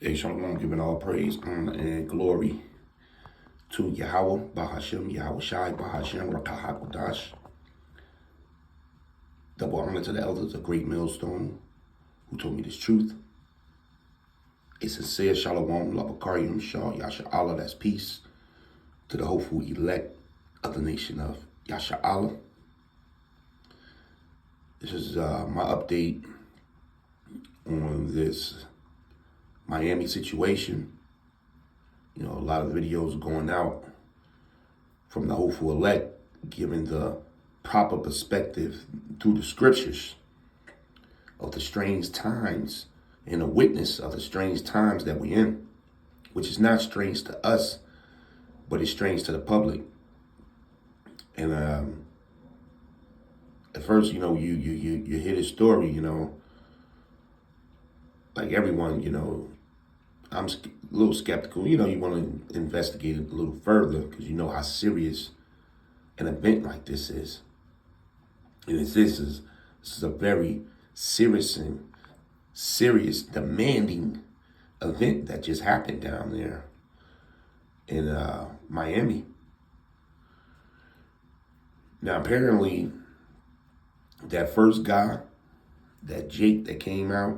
Hey, Shalom, giving all praise, honor, and glory to Yahweh, Bahashem, Yahweh Shai, Bahashem, Rakahakodash. Double honor to the elders of Great Millstone who told me this truth. A sincere Shalom, Labakarium, Shah, Yasha Allah, that's peace, to the hopeful elect of the nation of Yasha Allah. This is my update on this Miami situation. You know, a lot of videos going out from the hopeful elect, giving the proper perspective through the scriptures of the strange times and a witness of the strange times that we're in, which is not strange to us, but it's strange to the public. And at first, you know, you hear the story, you know, like everyone, you know, I'm a little skeptical. You know, you want to investigate it a little further because you know how serious an event like this is. And this is a very serious, demanding event that just happened down there in Miami. Now, apparently, that first guy, that Jake that came out,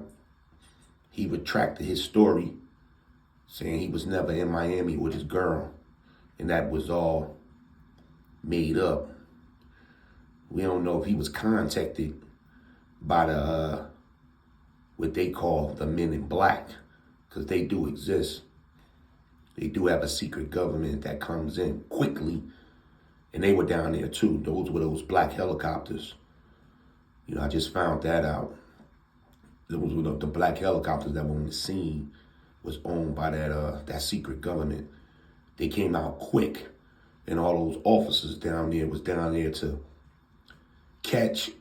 he retracted his story, saying he was never in Miami with his girl, and that was all made up. We don't know if he was contacted by the what they call the Men in Black, because they do exist. They do have a secret government that comes in quickly, and they were down there too. Those were those black helicopters. You know, I just found that out. Those were the black helicopters that were on the scene was owned by that secret government. They came out quick, and all those officers down there was down there to catch,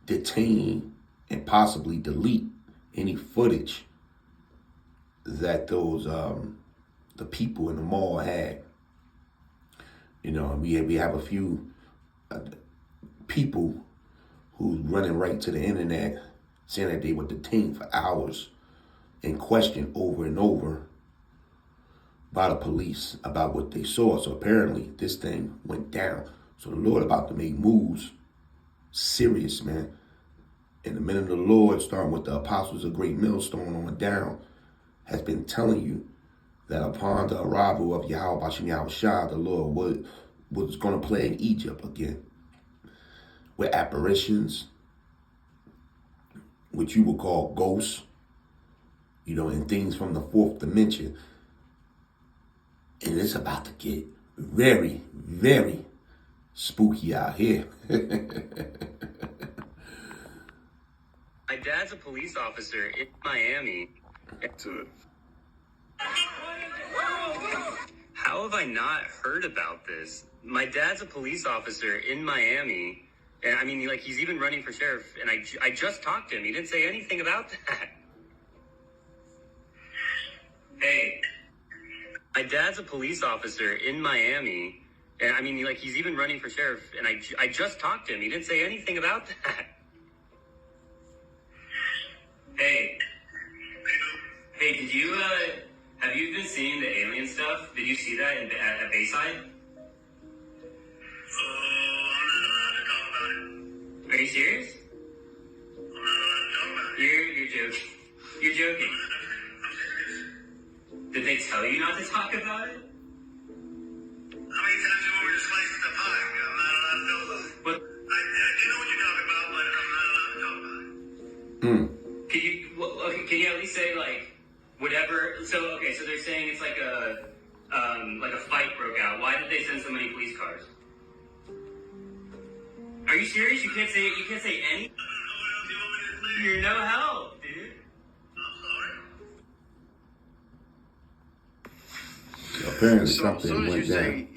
detain, and possibly delete any footage that those the people in the mall had. You know, we have a few people who's running right to the internet saying that they were detained for hours and questioned over and over by the police about what they saw. So apparently this thing went down. So the Lord about to make moves, serious, man. And the men of the Lord, starting with the apostles of Great Millstone on down, has been telling you that upon the arrival of Yahweh Bashem Yahweh Shah, the Lord was going to plague Egypt again with apparitions, which you would call ghosts, you know, and things from the fourth dimension. And it's about to get very, very spooky out here. My dad's a police officer in Miami. How have I not heard about this? My dad's a police officer in Miami. And I mean, like, he's even running for sheriff. And I just talked to him. He didn't say anything about that. Hey, my dad's a police officer in Miami. And I mean, like, he's even running for sheriff. And I just talked to him. He didn't say anything about that. Hey, did you, have you been seeing the alien stuff? Did you see that at Bayside? I'm not allowed to talk about it. Are you serious? I'm not allowed to talk about it. You're joking. You're joking. I'm serious. Did they tell you not to talk about it? How many times you want me to slice the pie? I'm not allowed to talk about it. What? I do know what you're talking about, but I'm not allowed to talk about it. Can you at least say, like, whatever? So they're saying it's like a fight broke out. Why did they send so many police cars? Are you serious? You can't say any? I don't know what else you want me to say. You're no help, dude. I'm sorry. Apparently So as something soon as went you down. say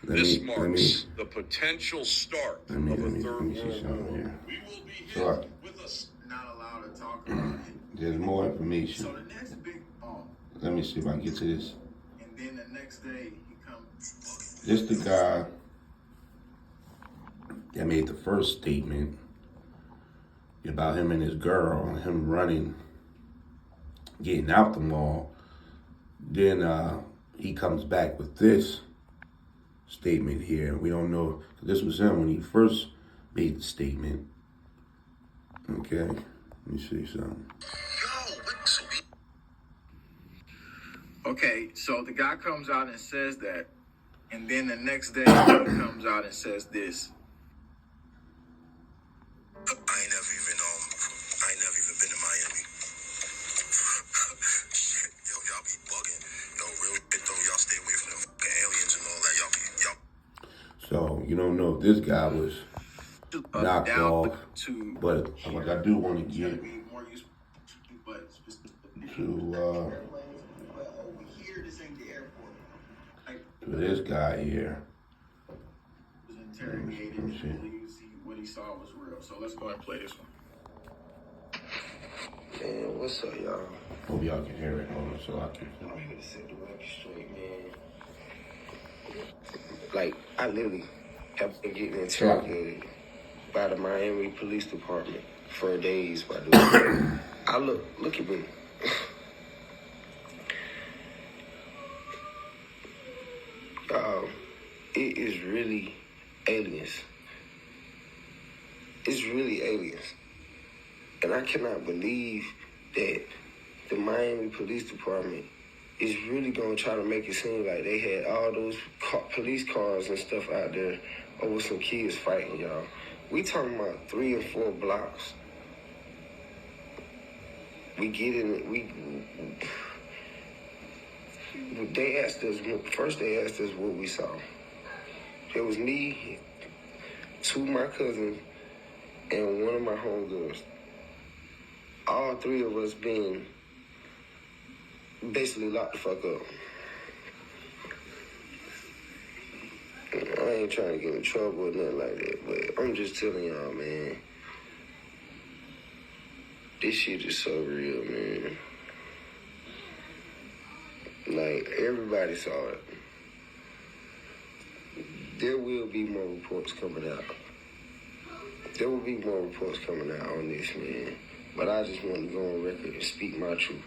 this marks the potential start of a third see world something war, here. we will be hit Sure. with us. Not allowed to talk about it. There's more information. So the next big Let me see if I can get to this. and then the next day he comes. This the guy that made the first statement about him and his girl, him running getting out the mall. Then he comes back with this statement here. We don't know. This was him when he first made the statement. Okay, let me see something. Okay, so the guy comes out and says that, and then the next day he comes out and says this. I ain't never even been to Miami. Shit, yo, y'all be bugging. Yo, real shit though, y'all stay away from the fucking aliens and all that. Y'all. So you don't know if this guy was knocked Down off, to but like I do want to get be more useful, but specifically to over here, this ain't the airport. Like, this guy here. was interrogated Let me see. and believes what he saw was real. So let's go and play this one. Man, what's up, y'all? Hope y'all can hear it. Hold on, so I can. I'm here to set the record straight, man. Like, I literally have been getting interrogated by the Miami Police Department for days by doing I look at me. It is really aliens. It's really aliens. And I cannot believe that the Miami Police Department is really going to try to make it seem like they had all those police cars and stuff out there over some kids fighting, y'all. We talking about 3 or 4 blocks. We get in it, they asked us what we saw. It was me, 2 of my cousins, and 1 of my homegirls. All 3 of us being basically locked the fuck up. I ain't trying to get in trouble or nothing like that, but I'm just telling y'all, man. This shit is so real, man. Like, everybody saw it. There will be more reports coming out. There will be more reports coming out on this, man. But I just want to go on record and speak my truth.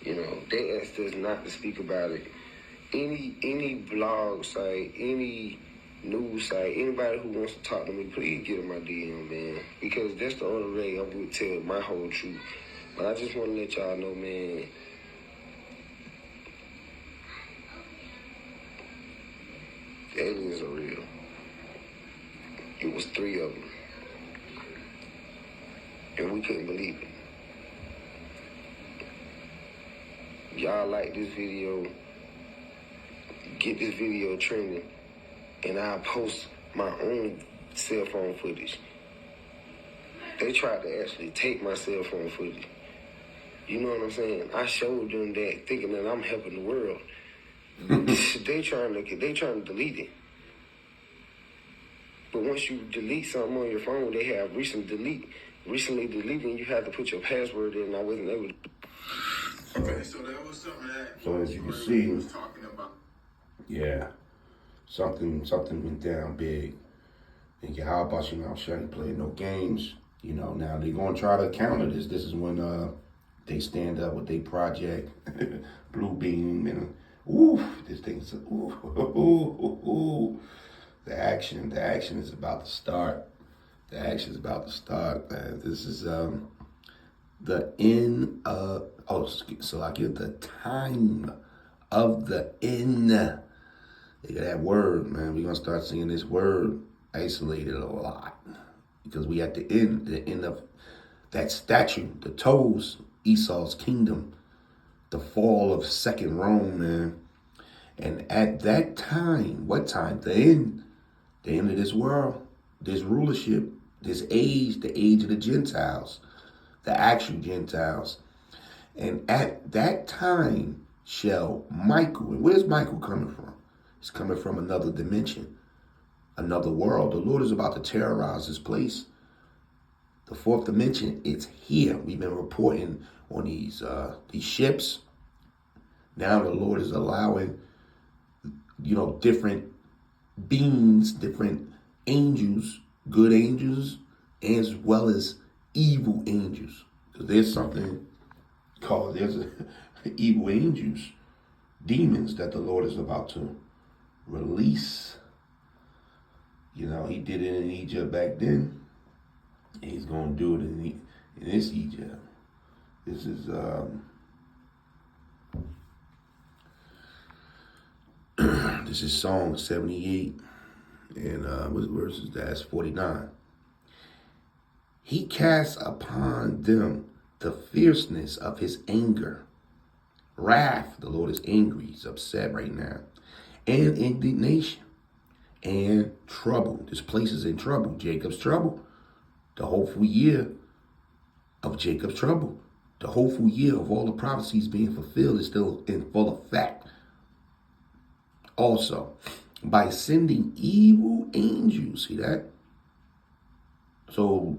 You know, they asked us not to speak about it. Any blog site, any news site, anybody who wants to talk to me, please get in my DM, man. Because that's the only way I would tell my whole truth. But I just want to let y'all know, man, the aliens are real. It was 3 of them. And we couldn't believe it. Y'all like this video, get this video trending, and I'll post my own cell phone footage. They tried to actually take my cell phone footage. You know what I'm saying? I showed them that thinking that I'm helping the world. They trying to delete it. But once you delete something on your phone, they have recently deleted, you have to put your password in, and I wasn't able to. Okay, so that was something that So as you can see, was talking about. yeah, something went down big. And how about you shouldn't play no games? You know, now they're gonna try to counter this. This is when they stand up with their project, Blue Beam, and this thing's The action is about to start. The action is about to start, man. This is the end of, so I get the time of the end. Look at that word, man. We're gonna start seeing this word isolated a lot. Because we at the end of that statue, the toes, Esau's kingdom, the fall of second Rome, man. And at that time, what time? The end of this world, this rulership, this age, the age of the Gentiles, the actual Gentiles. And at that time shall Michael, and where's Michael coming from? He's coming from another dimension, another world. The Lord is about to terrorize this place. The 4th dimension, it's here. We've been reporting on these ships. Now the Lord is allowing, different beings, different angels, good angels, as well as evil angels. Because there's something Cause there's evil angels, demons that the Lord is about to release. You know, he did it in Egypt back then. And he's going to do it in this Egypt. This is this is Psalm 78, and what verse is that? It's 49. He casts upon them the fierceness of his anger. Wrath, the Lord is angry, he's upset right now. And indignation and trouble. This place is in trouble. Jacob's trouble. The hopeful year of Jacob's trouble. The hopeful year of all the prophecies being fulfilled is still in full effect. Also, by sending evil angels, see that? So,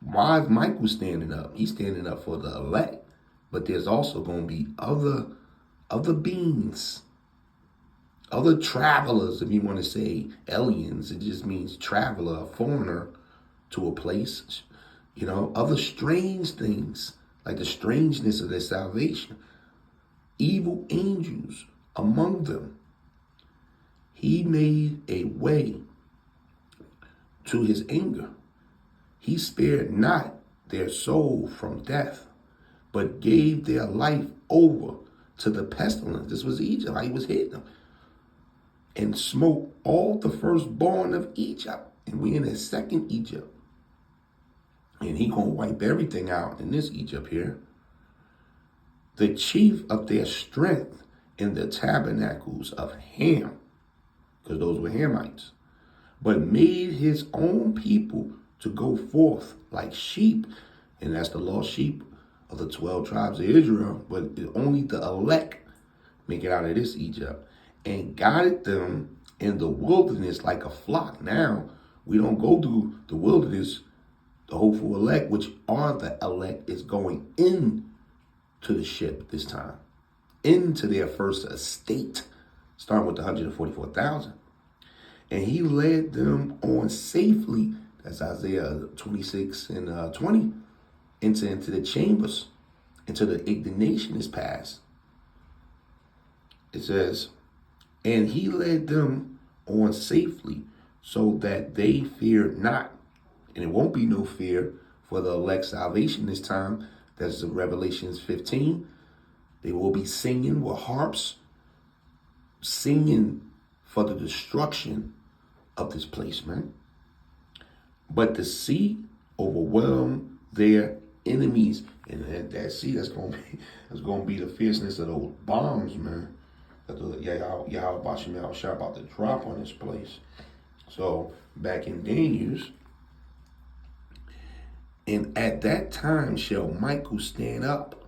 why is Michael standing up? He's standing up for the elect, but there's also going to be other beings, other travelers, if you want to say aliens. It just means traveler, a foreigner to a place. You know, other strange things, like the strangeness of their salvation. Evil angels among them. He made a way to his anger. He spared not their soul from death, but gave their life over to the pestilence. This was Egypt, how he was hitting them. And smote all the firstborn of Egypt. And we in the second Egypt. And he gonna wipe everything out in this Egypt here. The chief of their strength in the tabernacles of Ham, because those were Hamites, but made his own people to go forth like sheep. And that's the lost sheep of the 12 tribes of Israel. But only the elect make it out of this Egypt. And guided them in the wilderness like a flock. Now, we don't go through the wilderness. The hopeful elect, which are the elect, is going in to the ship this time. Into their first estate. Starting with the 144,000. And he led them on safely. That's Isaiah 26 and 20. Into the chambers. Until the indignation is past. It says, and he led them on safely so that they feared not. And it won't be no fear for the elect salvation this time. That's Revelations 15. They will be singing with harps, singing for the destruction of this place, man. But the sea overwhelmed their enemies. And that sea, that's gonna be the fierceness of those bombs, man. That Yahweh Bashim Shah about to drop on this place. So back in Daniel's, and at that time shall Michael stand up,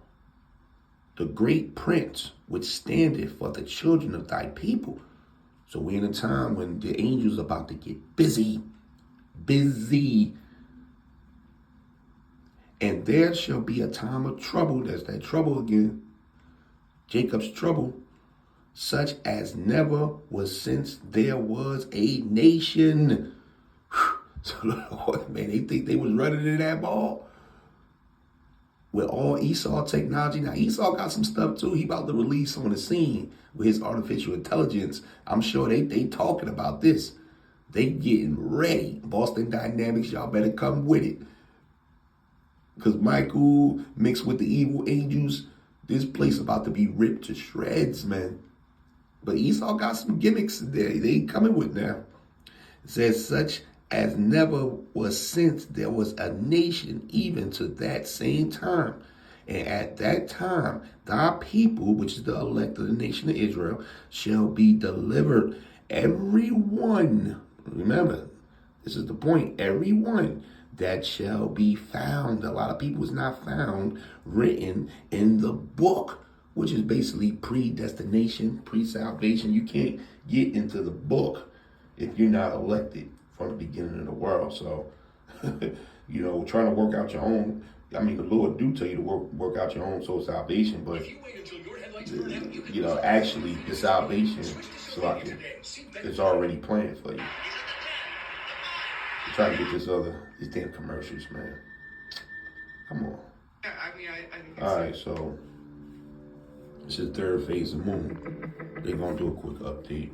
the great prince, which standeth for the children of thy people. So we're in a time when the angels are about to get busy. And there shall be a time of trouble. There's that trouble again. Jacob's trouble. Such as never was since there was a nation. So, Lord, man, they think they was running in that ball with all Esau technology. Now, Esau got some stuff, too. He about to release on the scene with his artificial intelligence. I'm sure they talking about this. They getting ready. Boston Dynamics, y'all better come with it. Because Michael mixed with the evil angels, this place about to be ripped to shreds, man. But Esau got some gimmicks there. They ain't coming with now. It says, such as never was since there was a nation even to that same time. And at that time, thy people, which is the elect of the nation of Israel, shall be delivered. Everyone, remember, this is the point, everyone that shall be found. A lot of people is not found written in the book, which is basically predestination, pre-salvation. You can't get into the book if you're not elected from the beginning of the world. So, you know, trying to work out your own, I mean, the Lord do tell you to work out your own soul salvation, but, you know, actually the salvation is already planned for you. Try to get these damn commercials, man. Come on. Yeah, I think All right, so this is third phase of Moon. They're gonna do a quick update.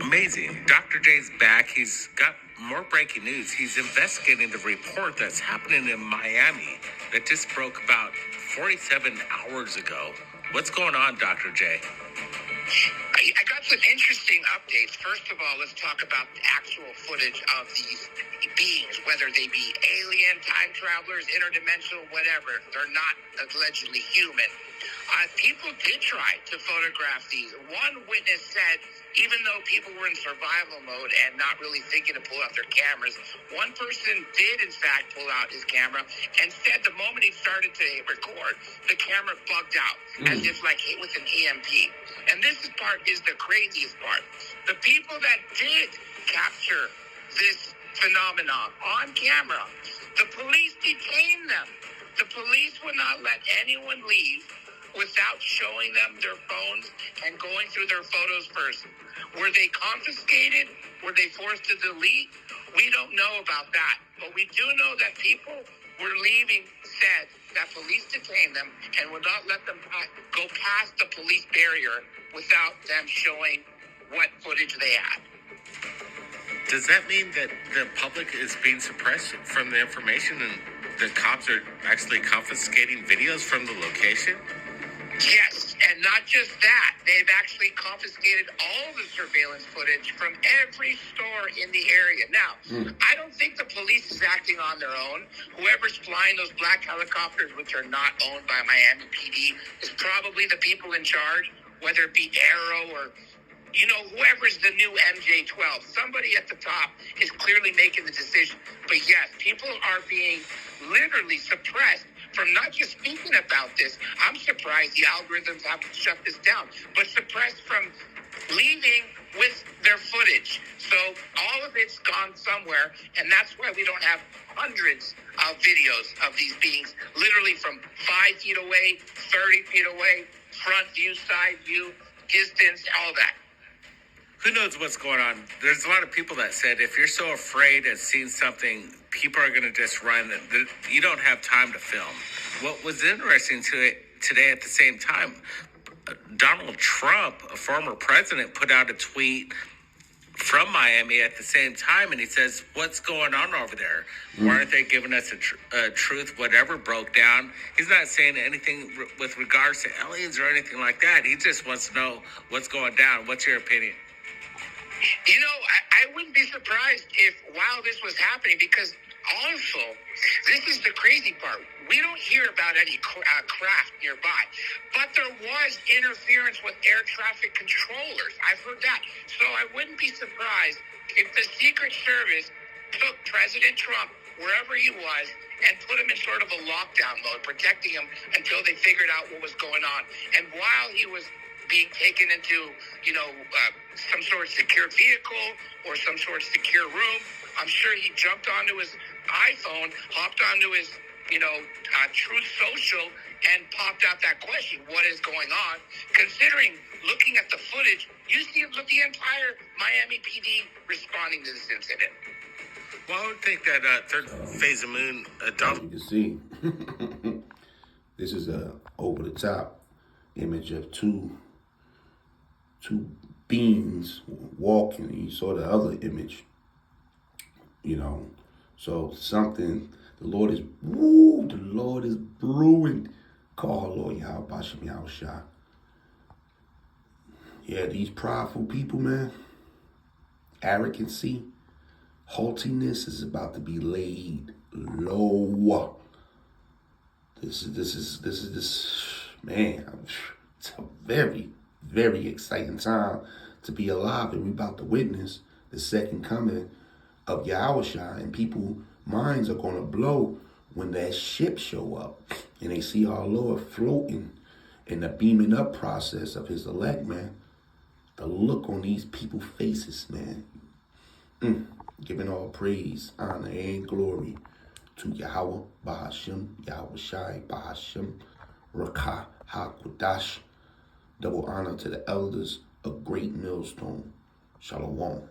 Amazing. Dr. J's back. He's got more breaking news. He's investigating the report that's happening in Miami that just broke about 47 hours ago. What's going on, Dr. J? I got some interesting updates. First of all, let's talk about the actual footage of these beings, whether they be alien, time travelers, interdimensional, whatever. They're not allegedly human. People did try to photograph these. One witness said, even though people were in survival mode and not really thinking to pull out their cameras, one person did, in fact, pull out his camera and said the moment he started to record, the camera bugged out, as if like it was an EMP. And this part is the craziest part. The people that did capture this phenomenon on camera, the police detained them. The police would not let anyone leave without showing them their phones and going through their photos first. Were they confiscated? Were they forced to delete? We don't know about that. But we do know that people were leaving said that police detained them and would not let them go past the police barrier without them showing what footage they had. Does that mean that the public is being suppressed from the information and the cops are actually confiscating videos from the location? Yes, and not just that. They've actually confiscated all the surveillance footage from every store in the area. Now, I don't think the police is acting on their own. Whoever's flying those black helicopters, which are not owned by Miami PD, is probably the people in charge, whether it be Arrow or, whoever's the new MJ-12. Somebody at the top is clearly making the decision. But yes, people are being literally suppressed from not just speaking about this. I'm surprised the algorithms haven't shut this down, but suppressed from leaving with their footage. So all of it's gone somewhere, and that's why we don't have hundreds of videos of these beings literally from 5 feet away, 30 feet away, front view, side view, distance, all that. Who knows what's going on? There's a lot of people that said if you're so afraid of seeing something, people are going to just run. You don't have time to film. What was interesting today at the same time, Donald Trump, a former president, put out a tweet from Miami at the same time, and he says, what's going on over there? Why aren't they giving us a truth, whatever broke down? He's not saying anything with regards to aliens or anything like that. He just wants to know what's going down. What's your opinion? I wouldn't be surprised if while this was happening, because also, this is the crazy part. We don't hear about any craft nearby, but there was interference with air traffic controllers. I've heard that. So I wouldn't be surprised if the Secret Service took President Trump wherever he was and put him in sort of a lockdown mode, protecting him until they figured out what was going on. And while he was being taken into, some sort of secure vehicle or some sort of secure room, I'm sure he jumped onto his iPhone, hopped onto his, Truth Social, and popped out that question, what is going on? Considering, looking at the footage, you see the entire Miami PD responding to this incident. Well, I would think that third phase of Moon, you can see, this is a over-the-top image of two beings walking. You saw the other image, so something, the Lord is brewing. Call Lord Yahweh Bashem Yahushua. Yeah, these prideful people, man, arrogancy, haughtiness is about to be laid low. This is man, it's a very, very exciting time to be alive, and we're about to witness the second coming of Yahushua, and people's minds are going to blow when that ship show up and they see our Lord floating in the beaming up process of his elect, man. The look on these people's faces, man. Giving all praise, honor, and glory to Yahweh Bahashem, Yahweh Shai Bahashem, Rakah HaKodash. Double honor to the elders of Great Millstone. Shalom.